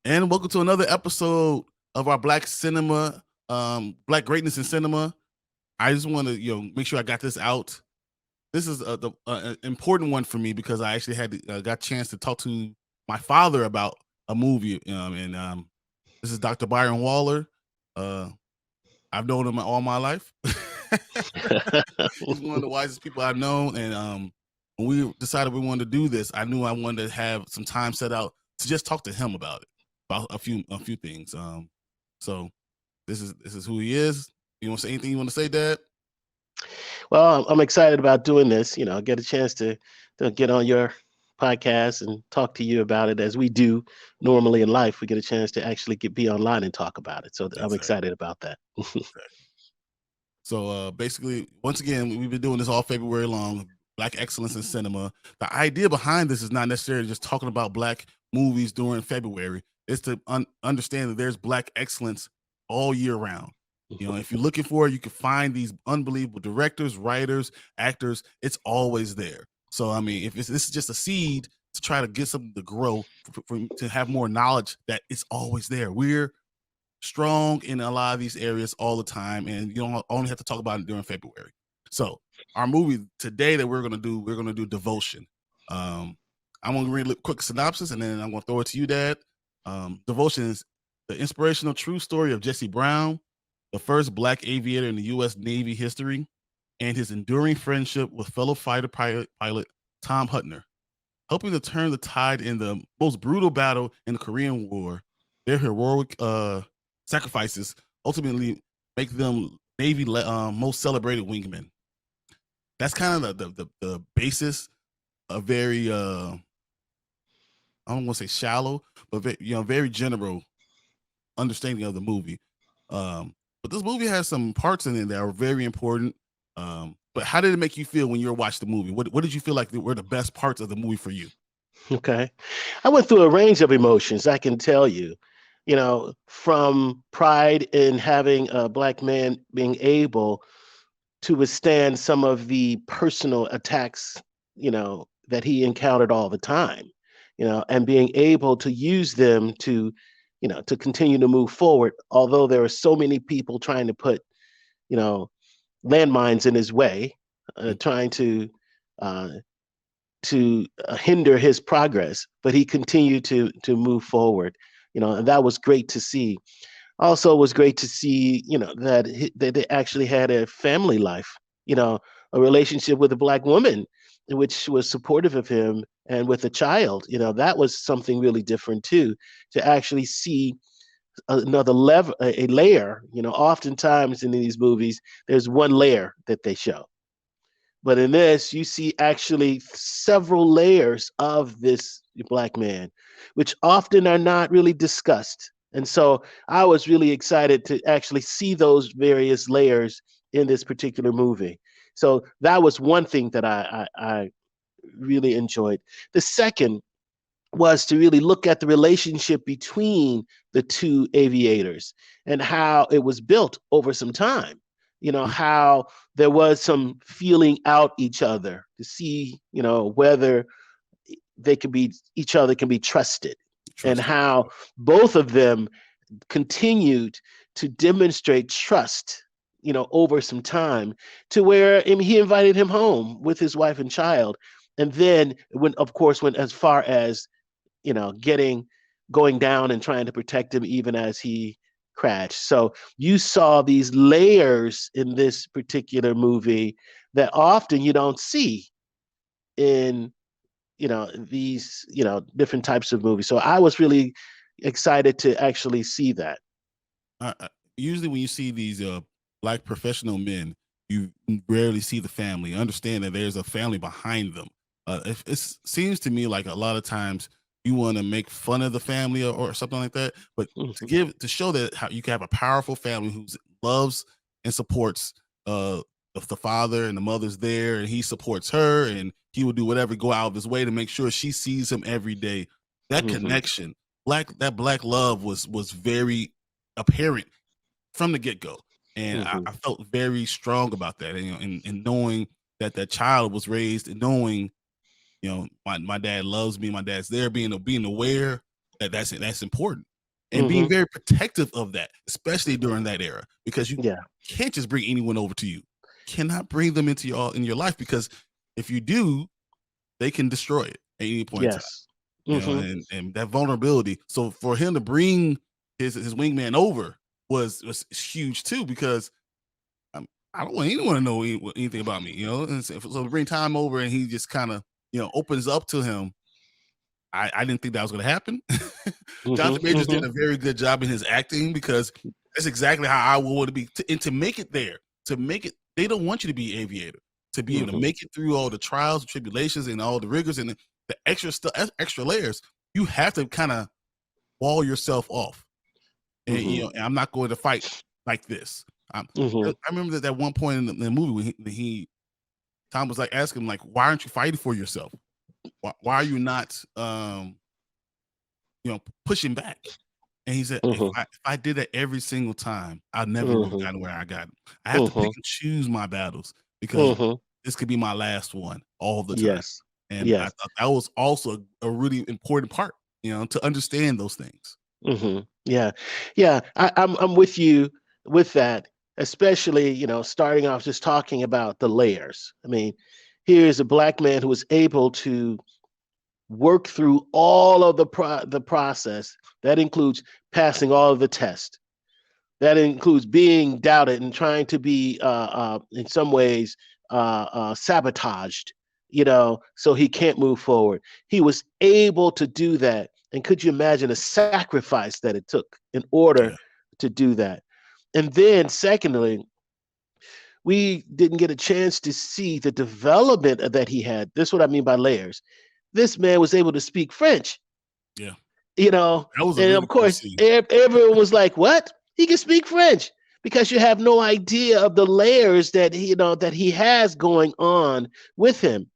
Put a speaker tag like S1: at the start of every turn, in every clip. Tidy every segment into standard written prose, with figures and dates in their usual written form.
S1: And welcome to another episode of our Black Cinema, Black Greatness in Cinema. I just want to, make sure I got this out. This is an important one for me because I actually got a chance to talk to my father about a movie, and this is Dr. Byron Waller. Uh, I've known him all my life. He's one of the wisest people I've known, and when we decided we wanted to do this, I knew I wanted to have some time set out to just talk to him about it, about a few things. So this is who he is. You want to say anything you want to say, Dad?
S2: Well, I'm excited about doing this. Get a chance to get on your podcast and talk to you about it as we do normally in life. We get a chance to actually be online and talk about it. So I'm
S1: Exactly.
S2: excited about that.
S1: So basically, once again, we've been doing this all February long. Black excellence in cinema. The idea behind this is not necessarily just talking about Black movies during February. It's to understand that there's Black excellence all year round. If you're looking for it, you can find these unbelievable directors, writers, actors. It's always there. So I mean, if this is just a seed to try to get something to grow, to have more knowledge that it's always there. We're strong in a lot of these areas all the time, and you don't only have to talk about it during February. So our movie today that we're gonna do Devotion. I'm gonna read a quick synopsis, and then I'm gonna throw it to you, Dad. Devotion is the inspirational true story of Jesse Brown, the first Black aviator in the U.S. Navy history, and his enduring friendship with fellow fighter pilot Tom Hutner. Helping to turn the tide in the most brutal battle in the Korean War, their heroic sacrifices ultimately make them Navy most celebrated wingmen. That's kind of the basis. A very I don't want to say shallow, but very general understanding of the movie. But this movie has some parts in it that are very important. But how did it make you feel when you were watching the movie? What did you feel like were the best parts of the movie for you?
S2: Okay. I went through a range of emotions, I can tell you, from pride in having a Black man being able to withstand some of the personal attacks, that he encountered all the time, and being able to use them to continue to move forward, although there are so many people trying to put, you know, landmines in his way, trying uh, to hinder his progress, but he continued to move forward, and that was great to see. Also, it was great to see, that they actually had a family life, a relationship with a Black woman, which was supportive of him, and with a child. That was something really different too, to actually see another level, a layer. Oftentimes in these movies, there's one layer that they show, but in this, you see actually several layers of this Black man, which often are not really discussed. And so I was really excited to actually see those various layers in this particular movie. So that was one thing that I really enjoyed. The second was to really look at the relationship between the two aviators and how it was built over some time. How there was some feeling out each other to see, whether they could be each other can be trusted, and
S1: Trust it.
S2: how both of them continued to demonstrate trust, over some time, to where he invited him home with his wife and child. And then when, of course, went as far as, getting going down and trying to protect him even as he crashed. So you saw these layers in this particular movie that often you don't see in, these, different types of movies. So I was really excited to actually see that.
S1: Usually when you see these Black professional men, you rarely see the family. Understand that there's a family behind them. It seems to me like a lot of times you want to make fun of the family, or something like that, but
S2: Mhm.
S1: to show that how you can have a powerful family who loves and supports the father, and the mother's there, and he supports her, and he will do whatever, go out of his way to make sure she sees him every day. That
S2: Mhm.
S1: connection, that Black love was very apparent from the get go, and
S2: Mhm.
S1: I felt very strong about that. And, and knowing that that child was raised, and knowing, my dad loves me, my dad's there, being aware that that's important. and being very protective of that, especially during that era, because you
S2: Yeah.
S1: can't just bring anyone over to you. Cannot bring them into your life, because if you do, they can destroy it at any point in time.
S2: Yes.
S1: You know, and that vulnerability. So for him to bring his wingman over was huge too, because I don't want anyone to know anything about me, you know. And so to bring Time over and he just kind of, you know, opens up to him. I didn't think that was going to happen. Jonathan Majors did a very good job in his acting, because that's exactly how I would want to be. And to make it there, to make it, they don't want you to be aviator, to be able to make it through all the trials and tribulations and all the rigors and the extra stuff, extra layers. You have to kind of wall yourself off, and you know, and I'm not going to fight like this. I remember that one point in the movie when Tom was like asking him, like, why aren't you fighting for yourself? Why are you not you know, pushing back? And he said, if I did that every single time, I never would have gotten where I got. I have to pick and choose my battles, because this could be my last one all the time.
S2: Yes.
S1: And I
S2: Yes.
S1: thought that was also a really important part, you know, to understand those things.
S2: Yeah. Yeah. I'm with you with that, especially, you know, starting off just talking about the layers. I mean, here's a black man who was able to work through all of the process. That includes passing all of the tests. That includes being doubted and trying to be, in some ways, sabotaged, you know, so he can't move forward. He was able to do that. And could you imagine the sacrifice that it took in order
S1: Yeah.
S2: to do that? And then, secondly, we didn't get a chance to see the development that he had. This is what I mean by layers. This man was able to speak French,
S1: Yeah.
S2: you know,
S1: That was a
S2: and
S1: really
S2: of
S1: cool
S2: course,
S1: scene.
S2: everyone was like, "What? He can speak French?" Because you have no idea of the layers that he, you know, that he has going on with him.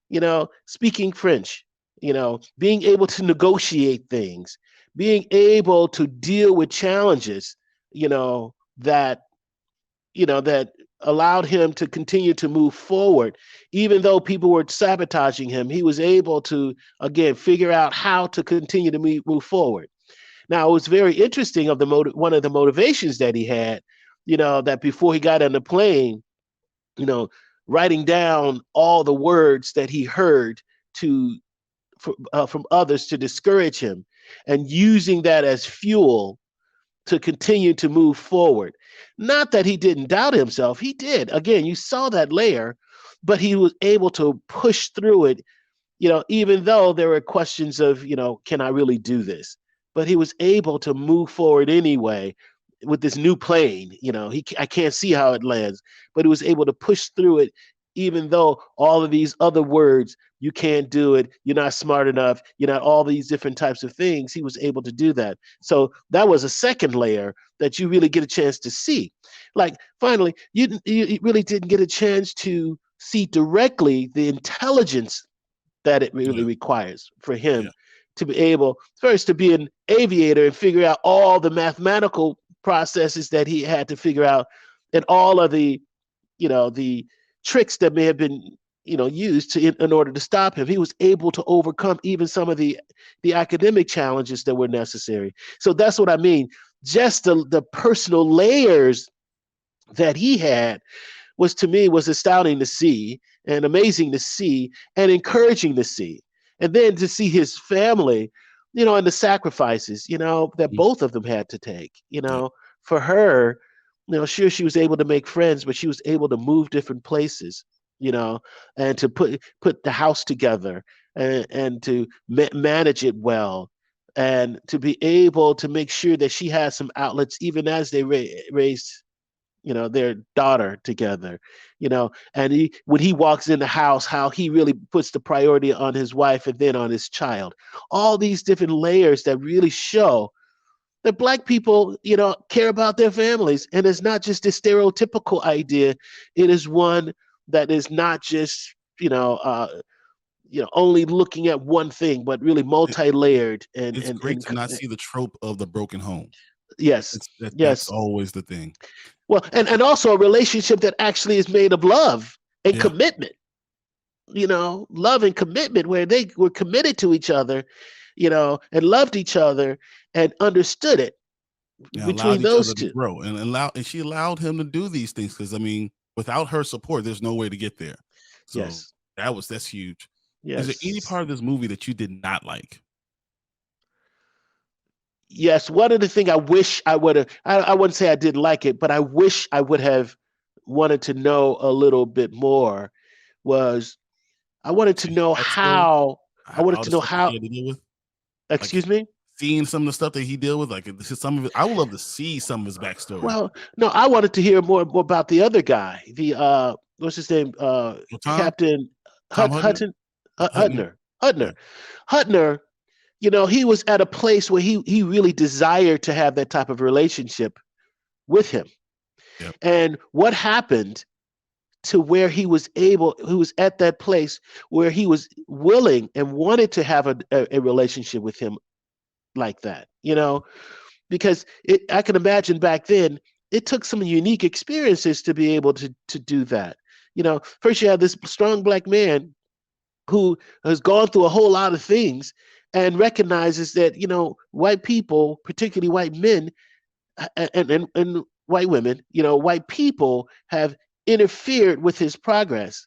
S2: You know, speaking French, you know, being able to negotiate things, being able to deal with challenges, you know, that that allowed him to continue to move forward. Even though people were sabotaging him, he was able to, again, figure out how to continue to move forward. Now, it was very interesting of one of the motivations that he had, you know, that before he got on the plane, you know, writing down all the words that he heard to from others to discourage him, and using that as fuel to continue to move forward. Not that he didn't doubt himself, he did. Again, you saw that layer, but he was able to push through it, you know, even though there were questions of, you know, can I really do this? But he was able to move forward anyway with this new plane. You know, I can't see how it lands, but he was able to push through it, even though all of these other words, you can't do it, you're not smart enough, you're not all these different types of things. He was able to do that. So that was a second layer that you really get a chance to see. Like, finally, you really didn't get a chance to see directly the intelligence that it really requires for him to be able first to be an aviator and figure out all the mathematical processes that he had to figure out, and all of the, you know, the tricks that may have been, you know, used to in order to stop him. He was able to overcome even some of the academic challenges that were necessary. So that's what I mean. Just the personal layers that he had was, to me, was astounding to see, and amazing to see, and encouraging to see. And then to see his family, you know, and the sacrifices, you know, that both of them had to take, you know, for her, you know, sure, she was able to make friends, but she was able to move different places, you know, and to put the house together, and to manage it well, and to be able to make sure that she has some outlets, even as they raised, you know, their daughter together, you know. And when he walks in the house, how he really puts the priority on his wife and then on his child. All these different layers that really show that Black people, you know, care about their families. And it's not just a stereotypical idea. It is one that is not just, only looking at one thing, but really multi-layered.
S1: It's great to not see the trope of the broken home.
S2: Yes,
S1: That's
S2: yes.
S1: always the thing.
S2: Well, and also a relationship that actually is made of love and commitment. You know, love and commitment, where they were committed to each other, and loved each other and understood it
S1: And
S2: between
S1: allowed each
S2: those
S1: other to
S2: two.
S1: grow and she allowed him to do these things because I mean, without her support, there's no way to get there. So
S2: Yes.
S1: that's huge. Is there any
S2: Yes.
S1: part of this movie that you did not like?
S2: Yes. One of the things I wish I would have, I wouldn't say I didn't like it, but I wish I would have wanted to know a little bit more was I wanted to
S1: Jesse's
S2: know
S1: backstory,
S2: how, I wanted
S1: all
S2: to
S1: the
S2: know
S1: stuff that he
S2: how,
S1: had to deal with, like
S2: excuse me?
S1: seeing some of the stuff that he dealt with, like this is some of it. I would love to see some of his backstory.
S2: Well, no, I wanted to hear more about the other guy. The what's his name?
S1: Well,
S2: Captain
S1: Tom Hutton, Hutton,
S2: Hutner.
S1: yeah,
S2: Hutner. Hutner, he was at a place where he really desired to have that type of relationship with him.
S1: yep,
S2: And what happened to where he was at that place where he was willing and wanted to have a relationship with him like that, because I can imagine back then it took some unique experiences to be able to do that. First you have this strong black man who has gone through a whole lot of things and recognizes that white people, particularly white men and white women, white people have interfered with his progress,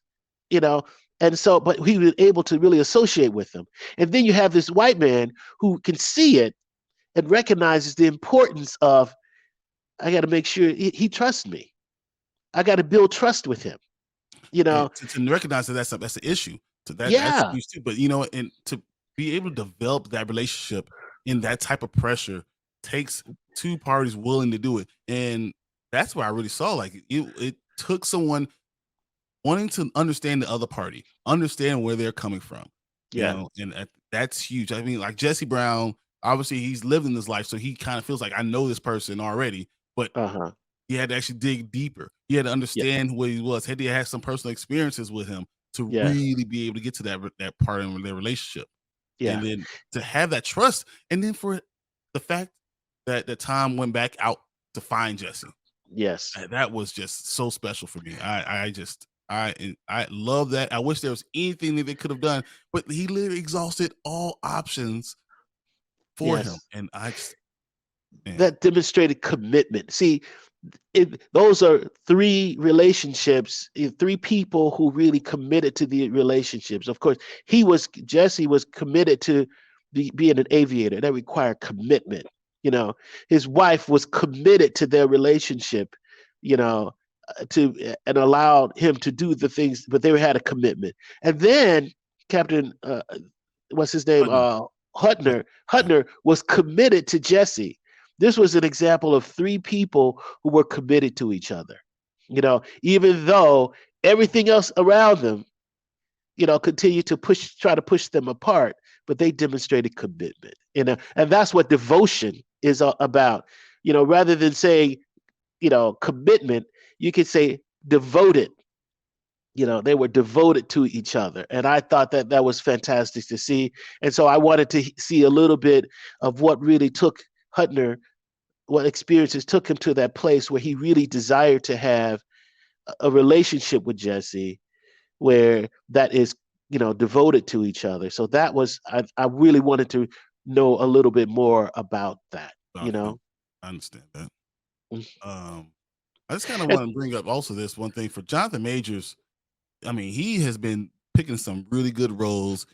S2: you know. And so, but he was able to really associate with them. And then you have this white man who can see it and recognizes the importance of, I got to make sure he trusts me. I got to build trust with him. You
S1: and
S2: know,
S1: to recognize that that's an issue. So that's
S2: yeah,
S1: huge too. But and to be able to develop that relationship in that type of pressure takes two parties willing to do it, and that's where I really saw like it took someone wanting to understand the other party, understand where they're coming from,
S2: yeah,
S1: and that's huge. I mean, like Jesse Brown, obviously he's lived in this life, so he kind of feels like I know this person already, but
S2: uh huh,
S1: he had to actually dig deeper. He had to
S2: yeah,
S1: understand who he was. Had to have some personal experiences with him to
S2: yeah,
S1: really be able to get to that part in their relationship, and
S2: yeah,
S1: then to have that trust, and then for the fact that Tom went back out to find Jesse.
S2: yes,
S1: That was just so special for me. I love that. I wish there was anything that they could have done, but he literally exhausted all options for him,
S2: yes.
S1: and I just man,
S2: That demonstrated commitment. See, those are three relationships, three people who really committed to the relationships. Of course, Jesse was committed to being an aviator. That required commitment. His wife was committed to their relationship. You know, and allowed him to do the things, but they had a commitment. And then Captain, what's his name?
S1: Hutton, yeah,
S2: Hutner was committed to Jesse. This was an example of three people who were committed to each other. Even though everything else around them, continued to try to push them apart, but they demonstrated commitment. And that's what devotion is about. Rather than saying, commitment, you could say devoted. They were devoted to each other, and I thought that was fantastic to see. And so I wanted to see a little bit of what really took Hutner, what experiences took him to that place where he really desired to have a relationship with Jesse, where that is, devoted to each other. So that was, I really wanted to know a little bit more about that. you
S1: about him.
S2: know
S1: I understand that.
S2: Mm.
S1: Um, I just kind of
S2: And
S1: want to bring up also this one thing for Jonathan Majors. I mean, he has been picking some really good roles.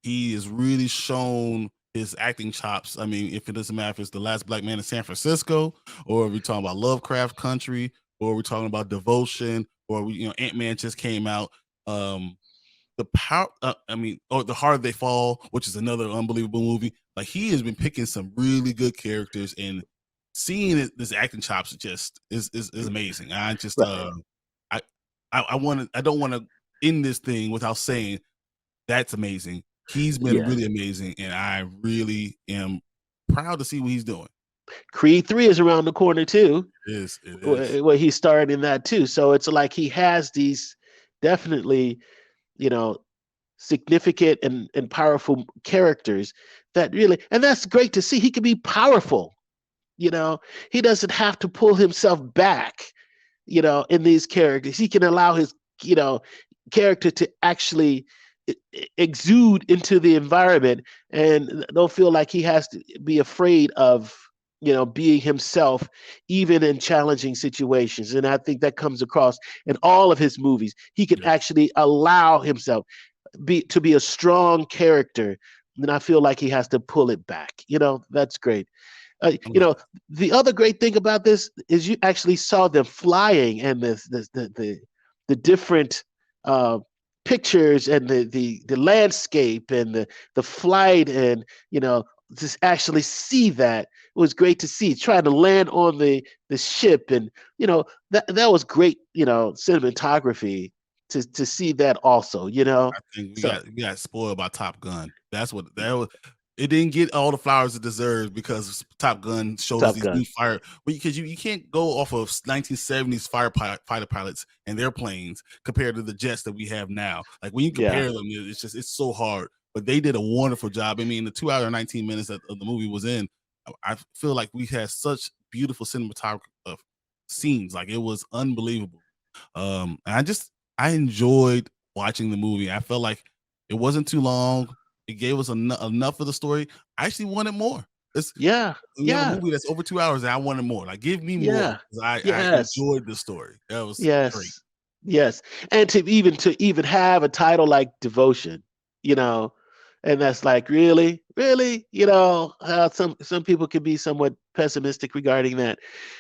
S1: He has really shown his acting chops. I mean, if it doesn't matter if it's The Last Black Man in San Francisco, or if we're talking about Lovecraft Country, or we're talking about Devotion, or Ant-Man just came out. The power, I mean, or The Harder They Fall, which is another unbelievable movie. Like he has been picking some really good characters, and seeing this acting chops is amazing. I just
S2: right,
S1: I I don't want to end this thing without saying that's amazing. He's been
S2: yeah,
S1: really amazing, and I really am proud to see what he's doing.
S2: Creed 3 is around the corner too,
S1: It is.
S2: where he starred in that too. So it's like he has these definitely, you know, significant and powerful characters that really, and that's great to see. He can be powerful. You know, he doesn't have to pull himself back. In these characters, he can allow his, you know, character to actually, exude into the environment and don't feel like he has to be afraid of being himself even in challenging situations. And I think that comes across in all of his movies. He can
S1: Yes.
S2: actually allow himself to be a strong character, then I feel like he has to pull it back. That's great. uh,
S1: I
S2: you
S1: love
S2: know the other great thing about this is you actually saw them flying, and the different uh, pictures and the landscape and the flight, and just actually see that. It was great to see trying to land on the ship, and that was great, cinematography to see that also,
S1: I think we
S2: so
S1: got spoiled by Top Gun. That's what that was. It didn't get all the flowers it deserves because Top Gun shows
S2: Top
S1: these new
S2: Gun.
S1: fire. Because you can't go off of 1970s fighter pilots and their planes compared to the jets that we have now. Like when you
S2: Yeah.
S1: compare them, it's so hard. But they did a wonderful job. I mean, the 2 hour and 19 minutes that the movie was in, I feel like we had such beautiful cinematography scenes. Like it was unbelievable. I enjoyed watching the movie. I felt like it wasn't too long. It gave us enough of the story. I actually wanted more. It's
S2: Yeah.
S1: We have a
S2: Yeah.
S1: movie that's over 2 hours, and I wanted more. Like, give me more
S2: Yeah.
S1: because I
S2: Yes.
S1: enjoyed the story. That was great.
S2: Yes. Yes. And to even have a title like Devotion, you know, and that's like, really, really, some people can be somewhat pessimistic regarding that,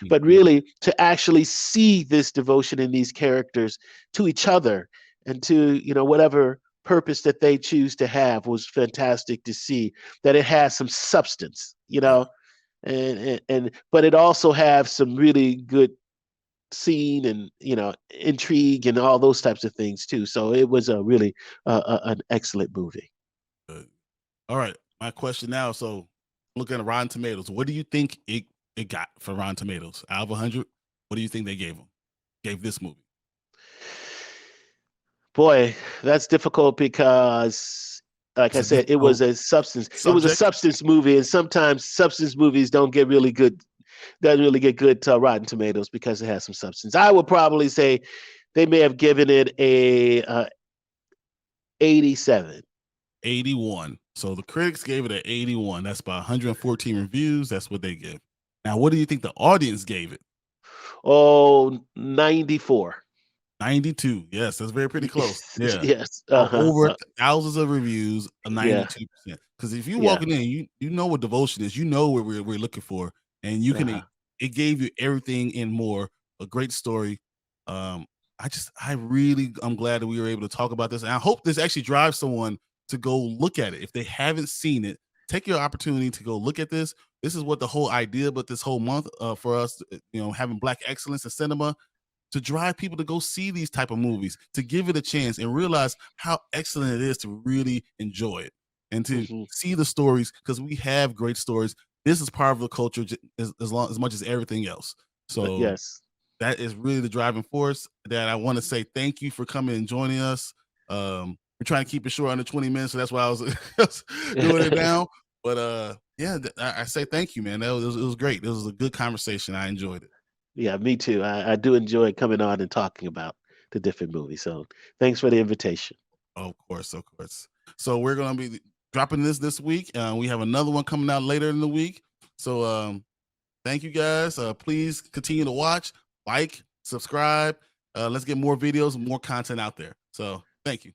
S2: but
S1: Yeah,
S2: really to actually see this devotion in these characters to each other and to whatever purpose that they choose to have was fantastic to see that it has some substance,
S1: yeah.
S2: and but it also have some really good scene and intrigue and all those types of things too. So it was a really an excellent movie.
S1: Good. All right, my question now. So, looking at Rotten Tomatoes, what do you think it got for Rotten Tomatoes out of 100? What do you think they gave them? Gave this movie?
S2: Boy, that's difficult because, like
S1: It's
S2: I
S1: a
S2: said, it was
S1: difficult
S2: a substance. It was a
S1: subject.
S2: substance movie, and sometimes substance movies don't get really good. Doesn't really get good Rotten Tomatoes because it has some substance. I would probably say they may have given it a 87.
S1: 81. So the critics gave it an 81. That's by 114 reviews. That's what they give. Now, what do you think the audience gave it?
S2: Oh, 94.
S1: 92. Yes, that's very pretty close. Yeah.
S2: Yes. Uh-huh.
S1: Over thousands of reviews, a
S2: Yeah.
S1: 92%. Because if you're
S2: Yeah.
S1: walking in, you know what devotion is, you know what we're looking for, and you can
S2: Uh-huh.
S1: it gave you everything and more. A great story. Um, I'm glad that we were able to talk about this, and I hope this actually drives someone to go look at it. If they haven't seen it, take your opportunity to go look at this. This is what the whole idea, but this whole month for us, having Black excellence in cinema to drive people to go see these type of movies, to give it a chance and realize how excellent it is to really enjoy it and to
S2: Hmm.
S1: see the stories because we have great stories. This is part of the culture as much as everything else. So
S2: Yes.
S1: that is really the driving force that I want to say thank you for coming and joining us. We're trying to keep it short under 20 minutes, so that's why I was doing it now. But yeah, I say thank you, man. It was great. It was a good conversation. I enjoyed it.
S2: Yeah, me too. I do enjoy coming on and talking about the different movies. So thanks for the invitation.
S1: Of course, of course. So we're gonna be dropping this week. We have another one coming out later in the week. So thank you guys. Please continue to watch, like, subscribe. Let's get more videos, more content out there. So thank you.